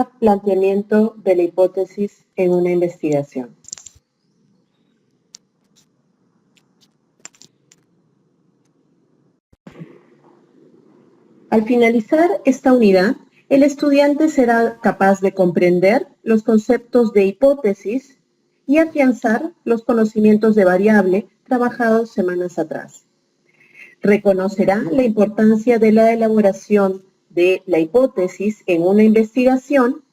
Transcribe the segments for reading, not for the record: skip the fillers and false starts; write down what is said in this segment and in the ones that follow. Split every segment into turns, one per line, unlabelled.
significa planteamiento de la hipótesis en una investigación? Al finalizar esta unidad, el estudiante será capaz de comprender los conceptos de hipótesis y afianzar los conocimientos de variable trabajados semanas atrás. Reconocerá la importancia de la elaboración de la hipótesis en una investigación,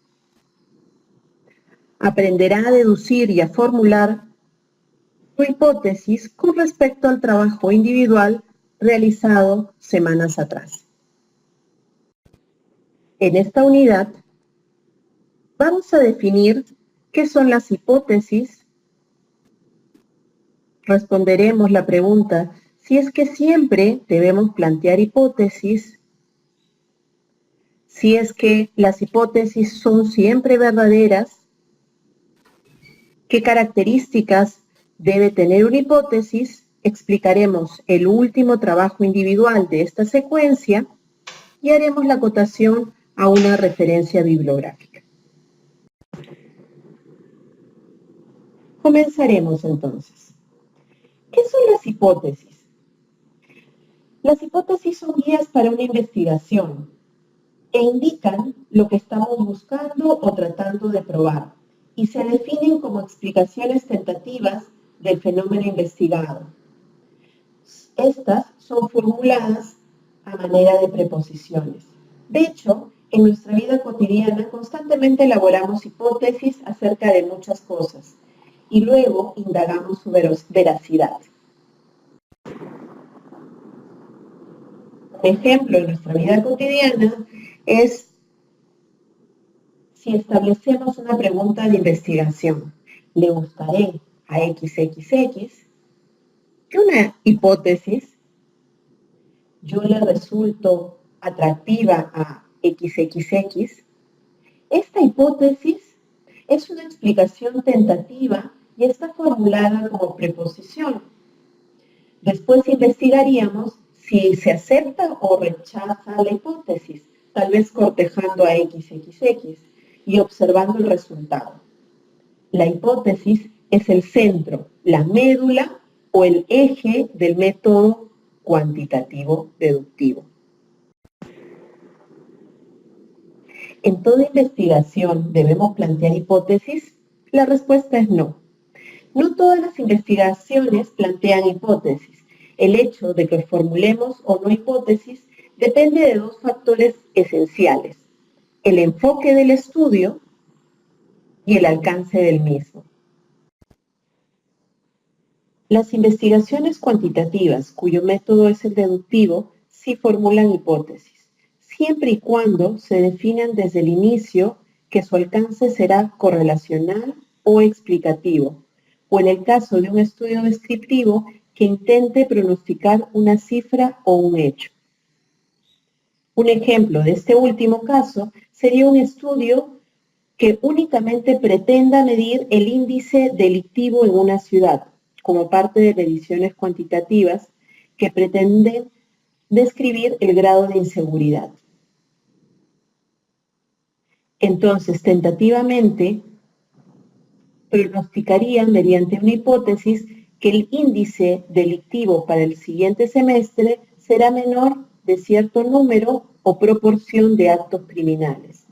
aprenderá a deducir y a formular su hipótesis con respecto al trabajo individual realizado semanas atrás. En esta unidad vamos a definir qué son las hipótesis. Responderemos la pregunta si es que siempre debemos plantear hipótesis, si es que las hipótesis son siempre verdaderas, qué características debe tener una hipótesis. Explicaremos el último trabajo individual de esta secuencia y haremos la acotación a una referencia bibliográfica. Comenzaremos entonces. ¿Qué son las hipótesis? Las hipótesis son guías para una investigación e indican lo que estamos buscando o tratando de probar y se definen como explicaciones tentativas del fenómeno investigado. Estas son formuladas a manera de preposiciones. De hecho, en nuestra vida cotidiana constantemente elaboramos hipótesis acerca de muchas cosas y luego indagamos su veracidad. Un ejemplo en nuestra vida cotidiana es si establecemos una pregunta de investigación. ¿Le gustaré a XXX? ¿Qué una hipótesis? ¿Yo le resulto atractiva a XXX? Esta hipótesis es una explicación tentativa y está formulada como preposición. Después investigaríamos si se acepta o rechaza la hipótesis, tal vez cortejando a XXX y observando el resultado. La hipótesis es el centro, la médula o el eje del método cuantitativo deductivo. ¿En toda investigación debemos plantear hipótesis? La respuesta es no. No todas las investigaciones plantean hipótesis. El hecho de que formulemos o no hipótesis depende de dos factores esenciales: el enfoque del estudio y el alcance del mismo. Las investigaciones cuantitativas, cuyo método es el deductivo, sí formulan hipótesis, siempre y cuando se definan desde el inicio que su alcance será correlacional o explicativo, o en el caso de un estudio descriptivo que intente pronosticar una cifra o un hecho. Un ejemplo de este último caso sería un estudio que únicamente pretenda medir el índice delictivo en una ciudad, como parte de mediciones cuantitativas que pretenden describir el grado de inseguridad. Entonces, tentativamente, pronosticaría mediante una hipótesis que el índice delictivo para el siguiente semestre será menor de cierto número o proporción de actos criminales,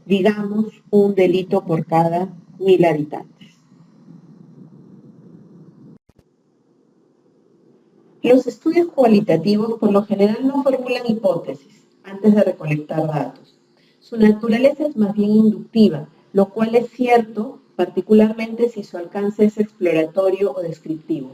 digamos un delito por cada 1000 habitantes. Los estudios cualitativos por lo general no formulan hipótesis antes de recolectar datos. Su naturaleza es más bien inductiva, lo cual es cierto particularmente si su alcance es exploratorio o descriptivo.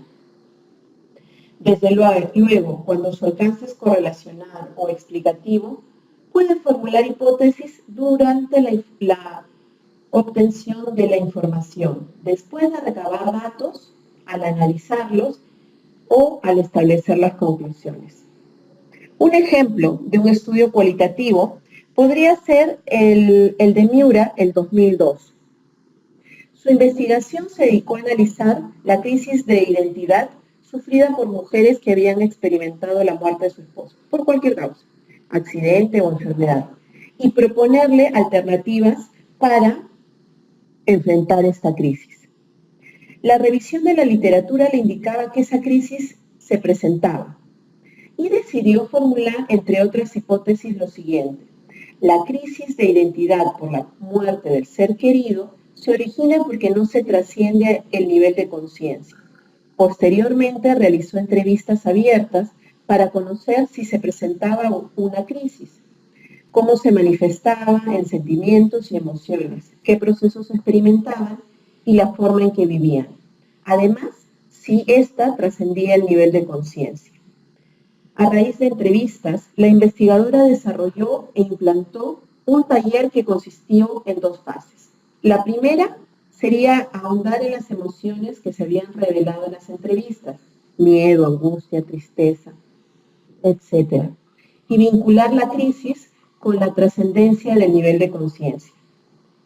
Desde luego, cuando su alcance es correlacional o explicativo, puede formular hipótesis durante la obtención de la información, después de recabar datos, al analizarlos o al establecer las conclusiones. Un ejemplo de un estudio cualitativo podría ser el de Miura, el 2002. Su investigación se dedicó a analizar la crisis de identidad sufrida por mujeres que habían experimentado la muerte de su esposo, por cualquier causa, accidente o enfermedad, y proponerle alternativas para enfrentar esta crisis. La revisión de la literatura le indicaba que esa crisis se presentaba y decidió formular, entre otras hipótesis, lo siguiente. La crisis de identidad por la muerte del ser querido se origina porque no se trasciende el nivel de conciencia. Posteriormente realizó entrevistas abiertas para conocer si se presentaba una crisis, cómo se manifestaba en sentimientos y emociones, qué procesos experimentaban y la forma en que vivían. Además, si ésta trascendía el nivel de conciencia. A raíz de entrevistas, la investigadora desarrolló e implantó un taller que consistió en 2 fases. La primera sería ahondar en las emociones que se habían revelado en las entrevistas, miedo, angustia, tristeza, etc. Y vincular la crisis con la trascendencia del nivel de conciencia.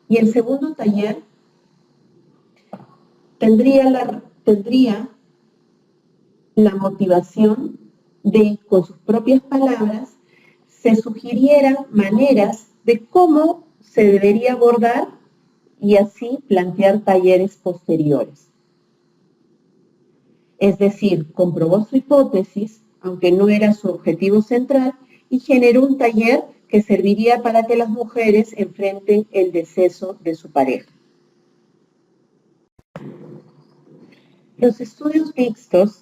Y el segundo taller tendría la motivación de, con sus propias palabras, se sugirieran maneras de cómo se debería abordar y así plantear talleres posteriores. Es decir, comprobó su hipótesis, aunque no era su objetivo central, y generó un taller que serviría para que las mujeres enfrenten el deceso de su pareja. Los estudios mixtos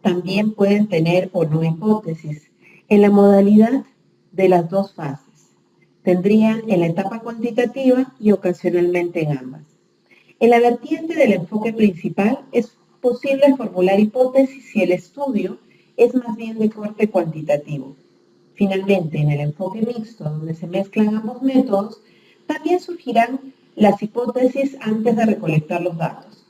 también pueden tener o no hipótesis en la modalidad de las 2 fases. Tendrían en la etapa cuantitativa y ocasionalmente en ambas. En la vertiente del enfoque principal es posible formular hipótesis si el estudio es más bien de corte cuantitativo. Finalmente, en el enfoque mixto, donde se mezclan ambos métodos, también surgirán las hipótesis antes de recolectar los datos.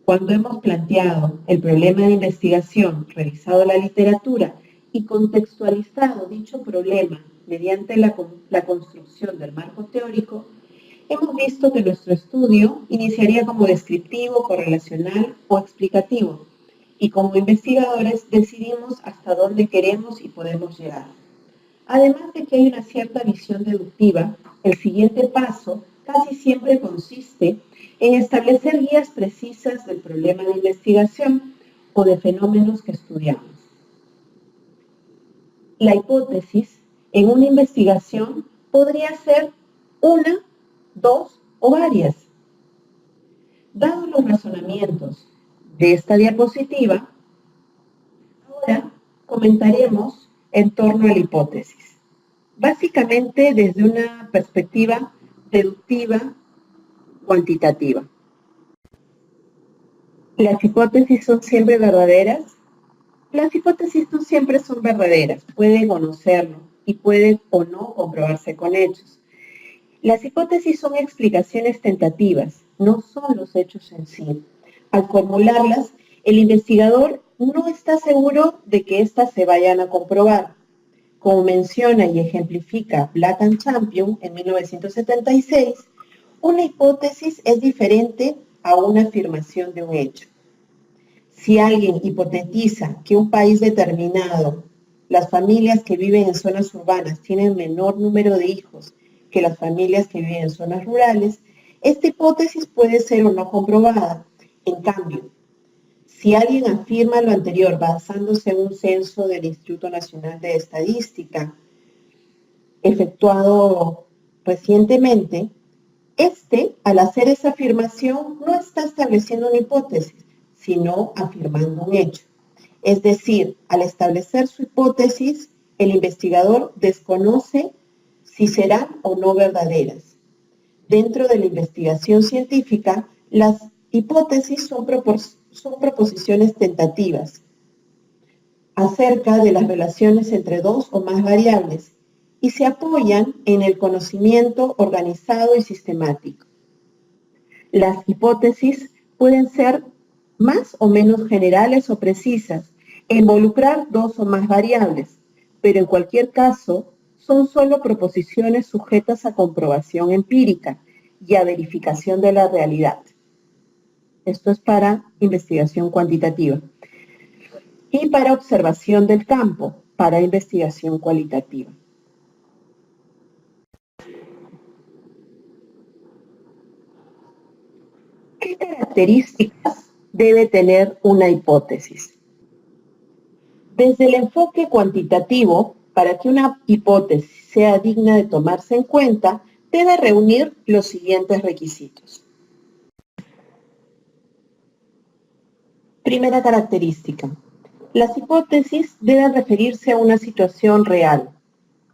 Cuando hemos planteado el problema de investigación, revisado la literatura y contextualizado dicho problema mediante la construcción del marco teórico, hemos visto que nuestro estudio iniciaría como descriptivo, correlacional o explicativo, y como investigadores decidimos hasta dónde queremos y podemos llegar. Además de que hay una cierta visión deductiva, el siguiente paso casi siempre consiste en establecer guías precisas del problema de investigación o de fenómenos que estudiamos. La hipótesis en una investigación podría ser una, 2 o varias. Dados los razonamientos de esta diapositiva, ahora comentaremos en torno a la hipótesis. Básicamente desde una perspectiva deductiva cuantitativa. ¿Las hipótesis son siempre verdaderas? Las hipótesis no siempre son verdaderas, pueden o no serlo, y pueden o no comprobarse con hechos. Las hipótesis son explicaciones tentativas, no son los hechos en sí. Al formularlas, el investigador no está seguro de que éstas se vayan a comprobar. Como menciona y ejemplifica Black and Champion en 1976, una hipótesis es diferente a una afirmación de un hecho. Si alguien hipotetiza que un país determinado, las familias que viven en zonas urbanas tienen menor número de hijos que las familias que viven en zonas rurales, esta hipótesis puede ser o no comprobada. En cambio, si alguien afirma lo anterior basándose en un censo del Instituto Nacional de Estadística efectuado recientemente, al hacer esa afirmación, no está estableciendo una hipótesis, sino afirmando un hecho. Es decir, al establecer su hipótesis, el investigador desconoce si serán o no verdaderas. Dentro de la investigación científica, las hipótesis son proposiciones tentativas acerca de las relaciones entre 2 o más variables y se apoyan en el conocimiento organizado y sistemático. Las hipótesis pueden ser más o menos generales o precisas e involucrar 2 o más variables, pero en cualquier caso son solo proposiciones sujetas a comprobación empírica y a verificación de la realidad. Esto es para investigación cuantitativa. Y para observación del campo, para investigación cualitativa. ¿Qué características debe tener una hipótesis? Desde el enfoque cuantitativo, para que una hipótesis sea digna de tomarse en cuenta, debe reunir los siguientes requisitos. Primera característica. Las hipótesis deben referirse a una situación real.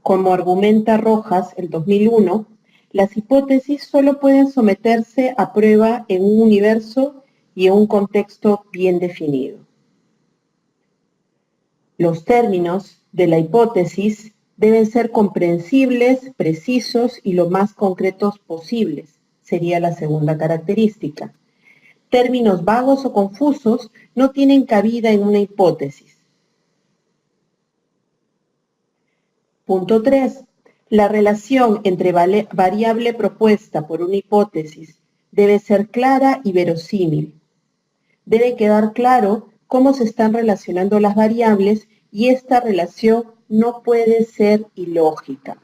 Como argumenta Rojas en 2001, las hipótesis solo pueden someterse a prueba en un universo y en un contexto bien definido. Los términos de la hipótesis deben ser comprensibles, precisos y lo más concretos posibles, sería la segunda característica. Términos vagos o confusos no tienen cabida en una hipótesis. Punto 3. La relación entre variable propuesta por una hipótesis debe ser clara y verosímil. Debe quedar claro cómo se están relacionando las variables y esta relación no puede ser ilógica.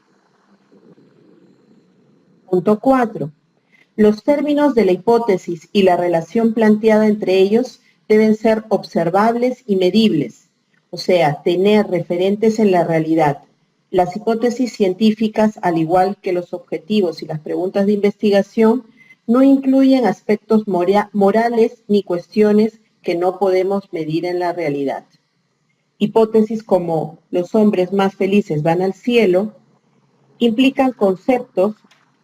Punto 4. Los términos de la hipótesis y la relación planteada entre ellos deben ser observables y medibles, o sea, tener referentes en la realidad. Las hipótesis científicas, al igual que los objetivos y las preguntas de investigación, no incluyen aspectos morales ni cuestiones que no podemos medir en la realidad. Hipótesis como los hombres más felices van al cielo implican conceptos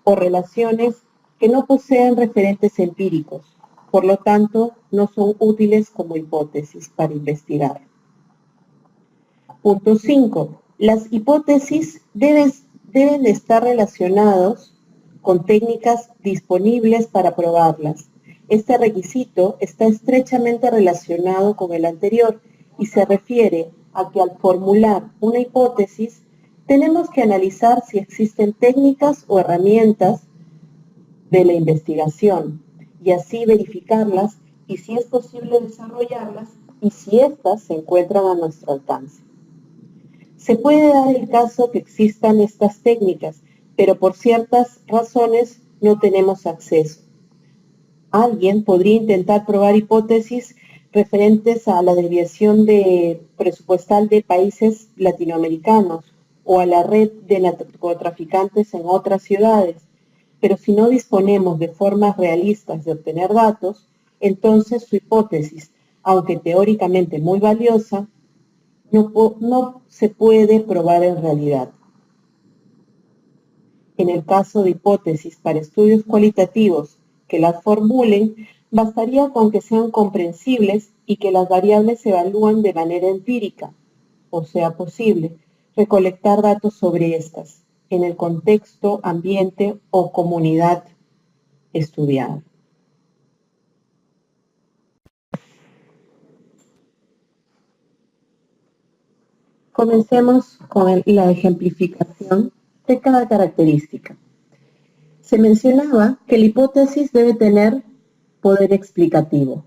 o relaciones que no poseen referentes empíricos, por lo tanto, no son útiles como hipótesis para investigar. Punto 5. Las hipótesis deben estar relacionados con técnicas disponibles para probarlas. Este requisito está estrechamente relacionado con el anterior y se refiere a que al formular una hipótesis tenemos que analizar si existen técnicas o herramientas de la investigación y así verificarlas y si es posible desarrollarlas y si éstas se encuentran a nuestro alcance. Se puede dar el caso que existan estas técnicas, pero por ciertas razones no tenemos acceso. Alguien podría intentar probar hipótesis referentes a la desviación presupuestal de países latinoamericanos o a la red de narcotraficantes en otras ciudades, pero si no disponemos de formas realistas de obtener datos, entonces su hipótesis, aunque teóricamente muy valiosa, no se puede probar en realidad. En el caso de hipótesis para estudios cualitativos que las formulen, bastaría con que sean comprensibles y que las variables se evalúen de manera empírica, o sea posible, recolectar datos sobre estas en el contexto, ambiente o comunidad estudiada. Comencemos con la ejemplificación de cada característica. Se mencionaba que la hipótesis debe tener poder explicativo.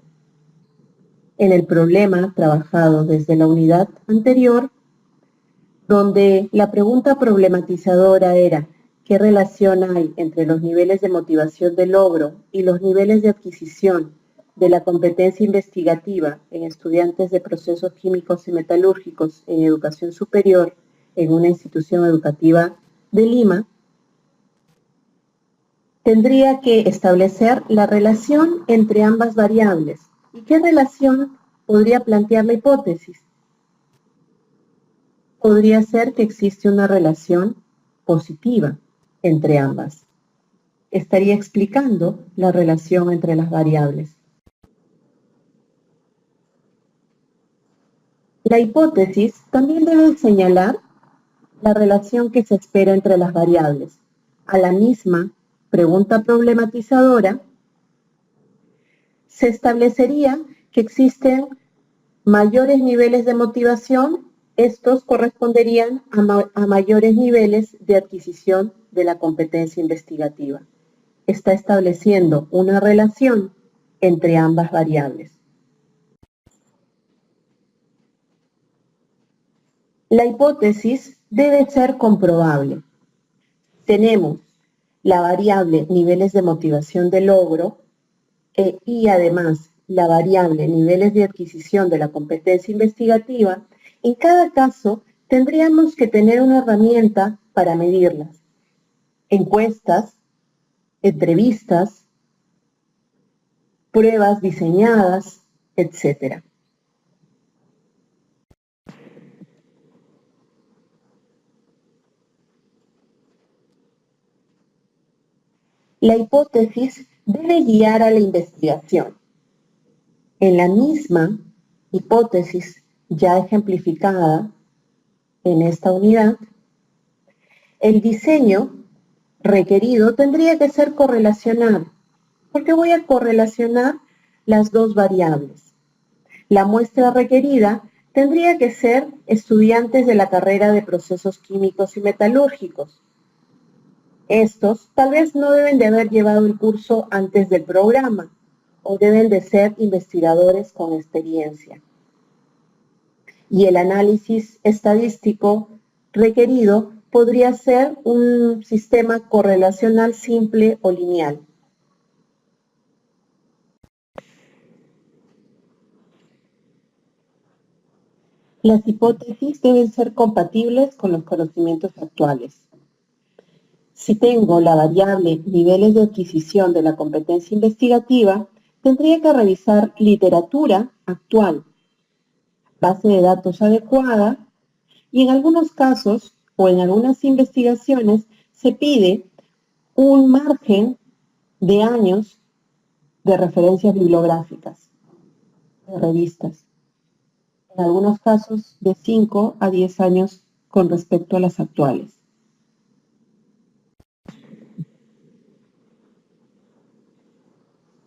En el problema trabajado desde la unidad anterior, donde la pregunta problematizadora era ¿qué relación hay entre los niveles de motivación de logro y los niveles de adquisición de la competencia investigativa en estudiantes de procesos químicos y metalúrgicos en educación superior en una institución educativa de Lima? Tendría que establecer la relación entre ambas variables. ¿Y qué relación podría plantear la hipótesis? Podría ser que existe una relación positiva entre ambas. Estaría explicando la relación entre las variables. La hipótesis también debe señalar la relación que se espera entre las variables. A la misma pregunta problematizadora, se establecería que existen mayores niveles de motivación, estos corresponderían a mayores niveles de adquisición de la competencia investigativa. Está estableciendo una relación entre ambas variables. La hipótesis debe ser comprobable. Tenemos la variable niveles de motivación de logro y además la variable niveles de adquisición de la competencia investigativa, en cada caso tendríamos que tener una herramienta para medirlas. Encuestas, entrevistas, pruebas diseñadas, etc. La hipótesis debe guiar a la investigación. En la misma hipótesis ya ejemplificada en esta unidad, el diseño requerido tendría que ser correlacional, porque voy a correlacionar las dos variables. La muestra requerida tendría que ser estudiantes de la carrera de procesos químicos y metalúrgicos. Estos tal vez no deben de haber llevado el curso antes del programa o deben de ser investigadores con experiencia. Y el análisis estadístico requerido podría ser un sistema correlacional simple o lineal. Las hipótesis deben ser compatibles con los conocimientos actuales. Si tengo la variable niveles de adquisición de la competencia investigativa, tendría que revisar literatura actual, base de datos adecuada, y en algunos casos o en algunas investigaciones se pide un margen de años de referencias bibliográficas, de revistas. En algunos casos de 5 a 10 años con respecto a las actuales.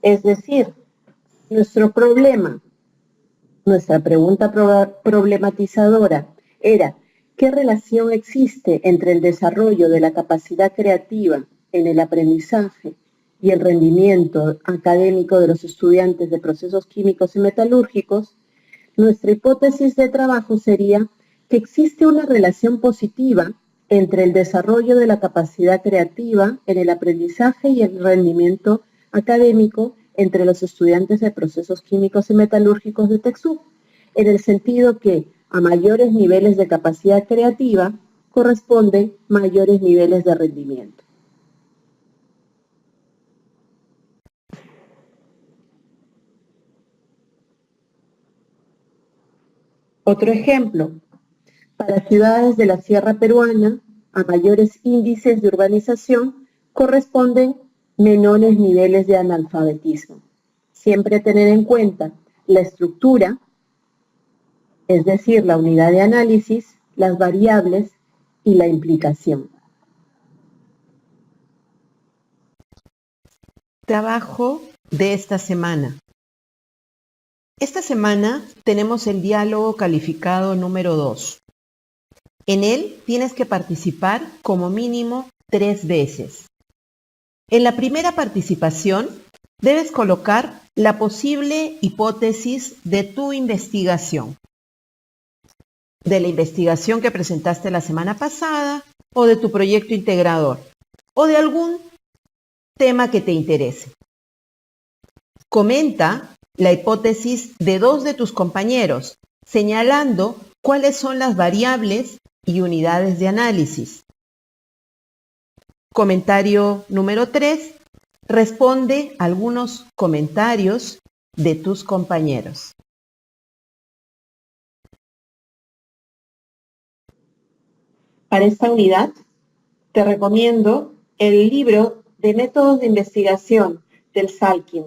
Es decir, nuestro problema, nuestra pregunta problematizadora era ¿qué relación existe entre el desarrollo de la capacidad creativa en el aprendizaje y el rendimiento académico de los estudiantes de procesos químicos y metalúrgicos? Nuestra hipótesis de trabajo sería que existe una relación positiva entre el desarrollo de la capacidad creativa en el aprendizaje y el rendimiento académico entre los estudiantes de procesos químicos y metalúrgicos de TECSUC, en el sentido que a mayores niveles de capacidad creativa corresponden mayores niveles de rendimiento. Otro ejemplo, para ciudades de la Sierra Peruana, a mayores índices de urbanización corresponden menores niveles de analfabetismo. Siempre tener en cuenta la estructura, es decir, la unidad de análisis, las variables y la implicación.
Trabajo de esta semana. Esta semana tenemos el diálogo calificado número 2. En él tienes que participar como mínimo 3 veces. En la primera participación debes colocar la posible hipótesis de tu investigación. De la investigación que presentaste la semana pasada o de tu proyecto integrador o de algún tema que te interese. Comenta la hipótesis de 2 de tus compañeros, señalando cuáles son las variables y unidades de análisis. Comentario número 3. Responde algunos comentarios de tus compañeros.
Para esta unidad, te recomiendo el libro de métodos de investigación del Salkin,